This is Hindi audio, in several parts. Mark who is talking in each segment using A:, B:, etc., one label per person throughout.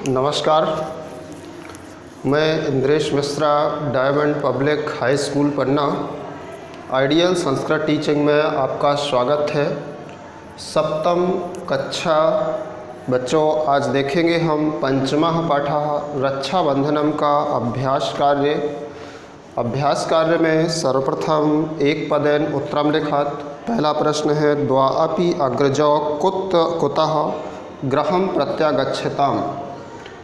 A: नमस्कार, मैं Indresh Mishra, diamond public high school Panna, ideal Sanskrit teaching में आपका स्वागत है। सप्तम कक्षा बच्चों, आज देखेंगे हम पंचमः पाठः रक्षाबंधनम का अभ्यास कार्य में सर्वप्रथम एक पदेन उत्तरम लिखत। पहला प्रश्न है, द्वाअपि अग्रजौ कुतः गृहं प्रत्यागच्छताम।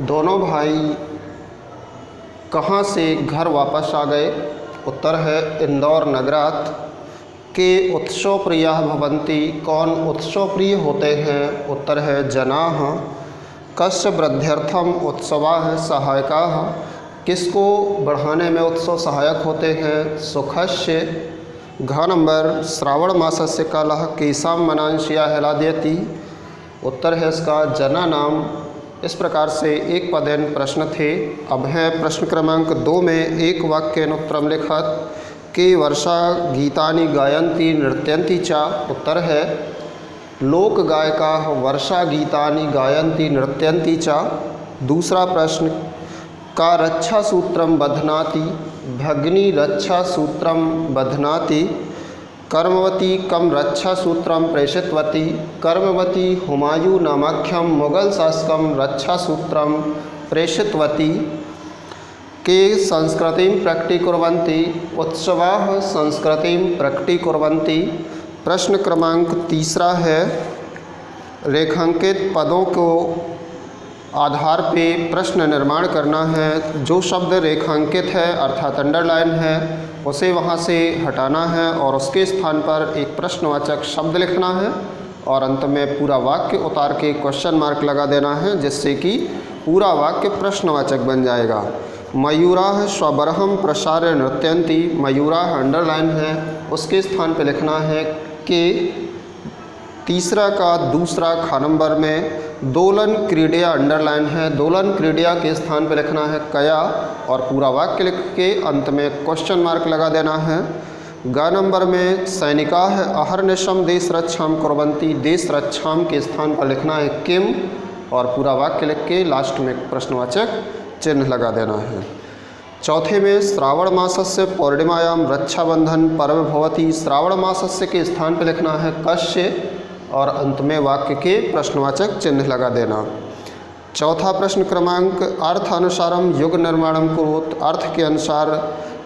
A: दोनों भाई कहाँ से घर वापस आ गए? उत्तर है, इंदौर नगरात। के उत्सव प्रियाः भवन्ति। कौन उत्सव प्रिय होते हैं? उत्तर है, जनाः। कस्य वृद्ध्यर्थम उत्सवाः सहायकाः। किसको बढ़ाने में उत्सव सहायक होते हैं? सुखस्य। घ नंबर, श्रावण मासस्य कालः केषां मनांसया ह्लादयति। उत्तर है इसका, जना नाम। इस प्रकार से एक पदेन प्रश्न थे। अब है प्रश्न क्रमांक 2 में एक वाक्येन उत्तरम लिखत। के वर्षा गीतानि गायन्ति नृत्यन्ति च। उत्तर है, लोक गायकाः वर्षा गीतानि गायन्ति नृत्यन्ति च। दूसरा प्रश्न, का रक्षा सूत्रम बध्नाति। भगिनी रक्षा सूत्रम बध्नाति। कर्मवती कम रक्षा सूत्रम प्रेषितवती। कर्मवती हुमायूं नामाख्यम मुगल शासकम रक्षा सूत्रम प्रेषितवती। के संस्कृतिं प्रकटीकुर्वन्ति। उत्सवाः संस्कृतिं प्रकटीकुर्वन्ति। प्रश्न क्रमांक 3 है, रेखांकित पदों को आधार पे प्रश्न निर्माण करना है। जो शब्द रेखांकित है अर्थात अंडरलाइन है उसे वहाँ से हटाना है और उसके स्थान पर एक प्रश्नवाचक शब्द लिखना है और अंत में पूरा वाक्य उतार के क्वेश्चन मार्क लगा देना है, जिससे कि पूरा वाक्य प्रश्नवाचक बन जाएगा। मयूराः स्वबर्हं प्रसार्य नृत्यन्ति। मयूराः अंडरलाइन है, उसके स्थान पर लिखना है कि। तीसरा का दूसरा ख नंबर में दोलन क्रीड़या अंडरलाइन है। दोलन क्रीड़या के स्थान पर लिखना है कया और पूरा वाक्य लिख के अंत में क्वेश्चन मार्क लगा देना है। ग नंबर में सैनिकाः अहर्निशम देश रक्षाम कुर्वन्ति। देश रक्षाम के स्थान पर लिखना है किम और पूरा वाक्य लिख के लास्ट में प्रश्नवाचक चिन्ह लगा देना है। चौथे में श्रावण मासस्य पौर्णिमायाम रक्षाबंधन पर्व भवति। श्रावण मासस्य के स्थान पर लिखना है कस्य और अंत में वाक्य के प्रश्नवाचक चिन्ह लगा देना। चौथा प्रश्न क्रमांक, अर्थानुसारम युग निर्माणम कुरुत। अर्थ के अनुसार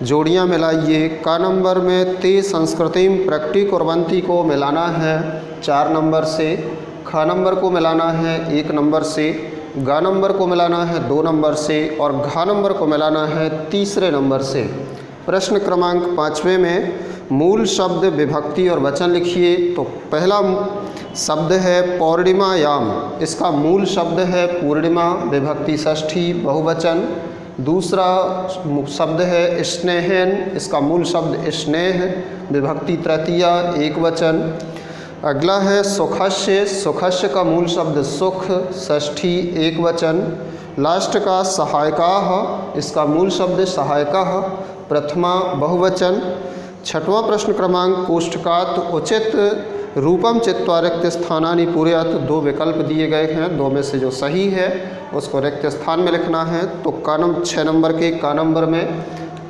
A: जोड़ियां मिलाइए। का नंबर में ते संस्कृतिम प्रकटीकुर्वन्ति को मिलाना है 4 नंबर से। ख नंबर को मिलाना है 1 नंबर से। ग नंबर को मिलाना है 2 नंबर से और घ नंबर को मिलाना है 3 नंबर से। प्रश्न क्रमांक 5वें में मूल शब्द, विभक्ति और वचन लिखिए। तो पहला शब्द है पौर्णिमायाम। इसका मूल शब्द है पूर्णिमा, विभक्ति षष्ठी, बहुवचन। दूसरा शब्द है स्नेहन। इसका मूल शब्द स्नेह, विभक्ति तृतीया, एक वचन। अगला है सुखस्य। सुखस्य का मूल शब्द सुख, षष्ठी, एक वचन। लास्ट का सहायकाः। इसका मूल शब्द सहायकाः, प्रथमा, बहुवचन। छठवां प्रश्न क्रमांक, कोष्ठकात उचित रूपम चित्वा रिक्त स्थानानि पूरयत। 2 विकल्प दिए गए हैं, 2 में से जो सही है उसको रिक्त स्थान में लिखना है। तो 6 नंबर के का नंबर में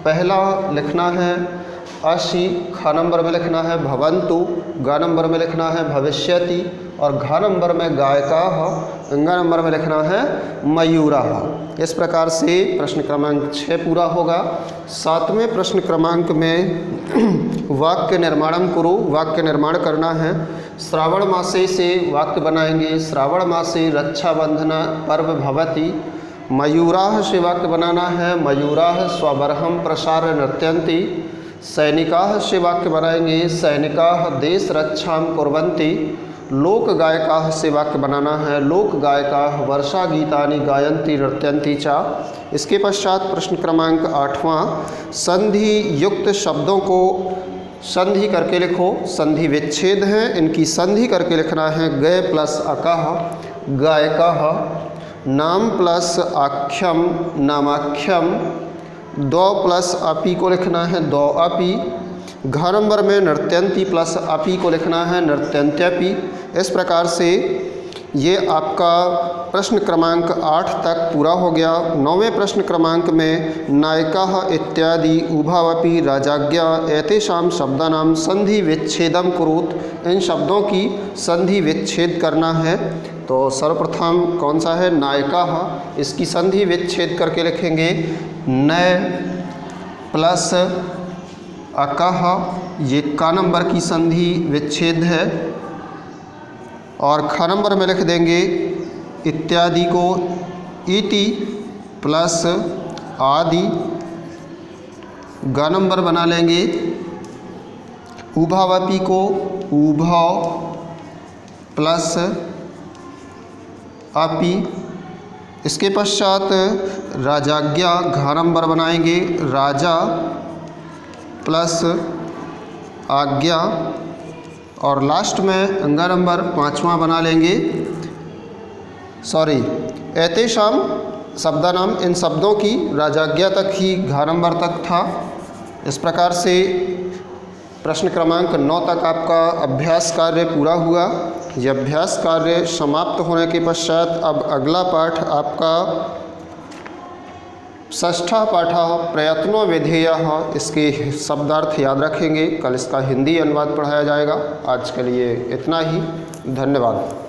A: पहला लिखना है अशि, ख नंबर में लिखना है भवन्तु, ग नंबर में लिखना है भविष्यति और घ नंबर में गायकाः, ङ नंबर में लिखना है मयूराः। इस प्रकार से प्रश्न क्रमांक 6 पूरा होगा। 7वें प्रश्न क्रमांक में वाक्य निर्माणम कुरु। वाक्य निर्माण करना है। श्रावण मासे से वाक्य बनाएंगे। श्रावण मासे रक्षाबंधन पर्व भवति। मयूराः से वाक्य बनाना है। मयूराः स्वबर्हं प्रसार्य नृत्यन्ति। सैनिकाः से वाक्य बनाएंगे। सैनिकाः देश रक्षां कुर्वन्ति। लोक गायकाः से वाक्य बनाना है। लोक गायकाः वर्षा गीतानि गायन्ति नृत्यन्ति च। इसके पश्चात प्रश्न क्रमांक 8वां, संधि युक्त शब्दों को संधि करके लिखो। संधि विच्छेद हैं, इनकी संधि करके लिखना है। गय प्लस अकः, गायकाः। नाम प्लस आख्यम, नामाख्यम। दो प्लस अपि को लिखना है दो अपि। घ नंबर में नृत्यन्ति प्लस अपि को लिखना है नृत्यन्त्यपि। इस प्रकार से ये आपका प्रश्न क्रमांक 8 तक पूरा हो गया। 9वें प्रश्न क्रमांक में नायिकाः इत्यादि उभावपि राजाज्ञा एतेषां शब्दानां संधि विच्छेदं कुरुत। इन शब्दों की संधि विच्छेद करना है। तो सर्वप्रथम कौन सा है? नायिकाः, इसकी संधि विच्छेद करके लिखेंगे नय प्लस अकः, ये का नंबर की संधि विच्छेद है। और ख नंबर में लिख देंगे इत्यादि को इति प्लस आदि। ग नंबर बना लेंगे उभावपि को उभाव प्लस अपि। इसके पश्चात राजाज्ञा घ नंबर बनाएंगे राजा प्लस आज्ञा। और लास्ट में अंग नंबर 5वां बना लेंगे एतेषाम शब्दानाम, इन शब्दों की राजाज्ञा तक ही घ नंबर तक था। इस प्रकार से प्रश्न क्रमांक 9 तक आपका अभ्यास कार्य पूरा हुआ। यह अभ्यास कार्य समाप्त होने के पश्चात अब अगला पाठ आपका षष्ठः पाठः प्रयत्नो विधेयः, इसके शब्दार्थ याद रखेंगे। कल इसका हिंदी अनुवाद पढ़ाया जाएगा। आज के लिए इतना ही, धन्यवाद।